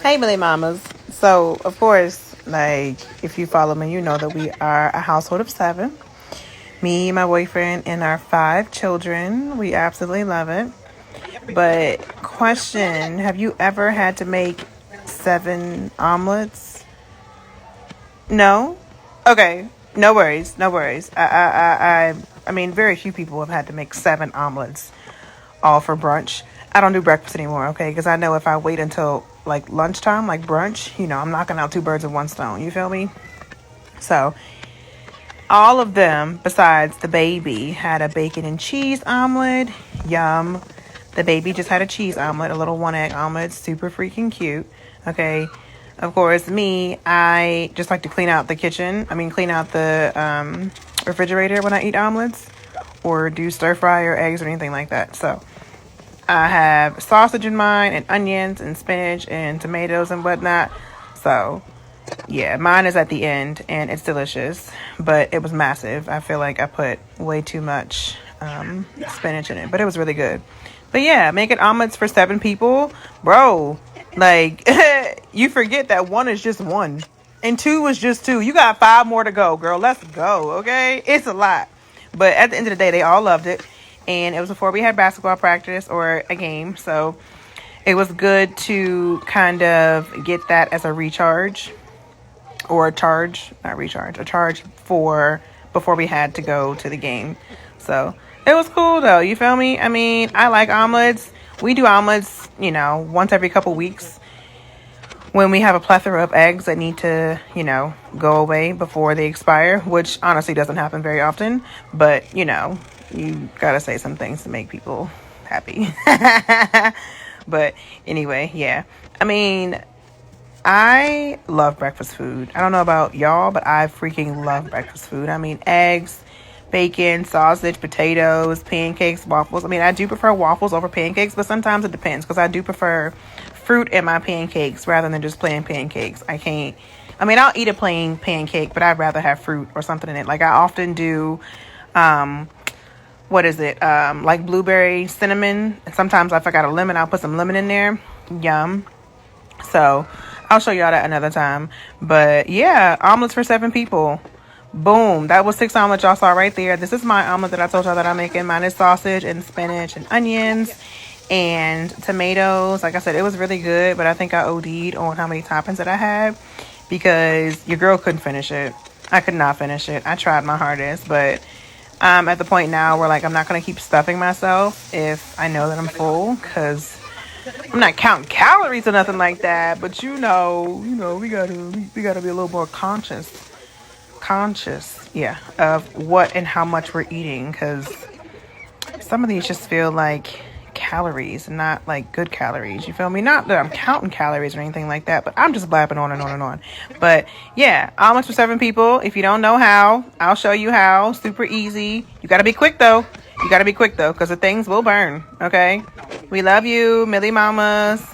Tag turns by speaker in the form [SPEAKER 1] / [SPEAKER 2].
[SPEAKER 1] Hey, Millie Mamas. So, of course, like, if you follow me, you know that we are a household of seven. Me, my boyfriend, and our five children. We absolutely love it. But, question, have you ever had to make seven omelets? No? Okay. No worries. No worries. I mean, very few people have had to make seven omelets all for brunch. I don't do breakfast anymore, okay? Because I know if I wait until like lunchtime, like brunch, I'm knocking out two birds with one stone. You feel me? So all of them, besides the baby, had a bacon and cheese omelet. Yum. The baby just had a cheese omelet, a little one egg omelet, super freaking cute. Okay. Of course, me, I just like to clean out the kitchen. I mean, clean out the refrigerator when I eat omelets or do stir fry or eggs or anything like that. So I have sausage in mine and onions and spinach and tomatoes and whatnot. So, yeah, mine is at the end and it's delicious, but it was massive. I feel like I put way too much spinach in it, but it was really good. But yeah, making omelets for seven people, bro, like, you forget that one is just one and two is just two. You got five more to go, girl. Let's go, okay? It's a lot. But at the end of the day, they all loved it. And it was before we had basketball practice or a game. So it was good to kind of get that as a recharge or a charge, not recharge, a charge for before we had to go to the game. So it was cool though. You feel me? I mean, I like omelets. We do omelets, once every couple weeks when we have a plethora of eggs that need to, go away before they expire, which honestly doesn't happen very often. But, you gotta say some things to make people happy. But anyway, yeah. I mean, I love breakfast food. I don't know about y'all, but I freaking love breakfast food. I mean, eggs, bacon, sausage, potatoes, pancakes, waffles. I mean, I do prefer waffles over pancakes, but sometimes it depends because I do prefer fruit in my pancakes rather than just plain pancakes. I'll eat a plain pancake, but I'd rather have fruit or something in it. Like I often do, like blueberry cinnamon. And sometimes if I got a lemon, I'll put some lemon in there. Yum. So I'll show y'all that another time. But yeah, omelets for seven people. Boom. That was 6 omelets y'all saw right there. This is my omelet that I told y'all that I'm making. Mine is sausage and spinach and onions and tomatoes. Like I said, it was really good, but I think I OD'd on how many toppings that I had because your girl couldn't finish it. I could not finish it. I tried my hardest, but I'm at the point now where like I'm not going to keep stuffing myself if I know that I'm full because I'm not counting calories or nothing like that, but we gotta be a little more conscious, yeah, of what and how much we're eating, because some of these just feel like calories, not like good calories. You feel me? Not that I'm counting calories or anything like that, but I'm just blabbing on and on and on. But yeah, omelets for seven people. If you don't know how, I'll show you how. Super easy. You gotta be quick though. Because the things will burn. Okay. We love you, Millie Mamas.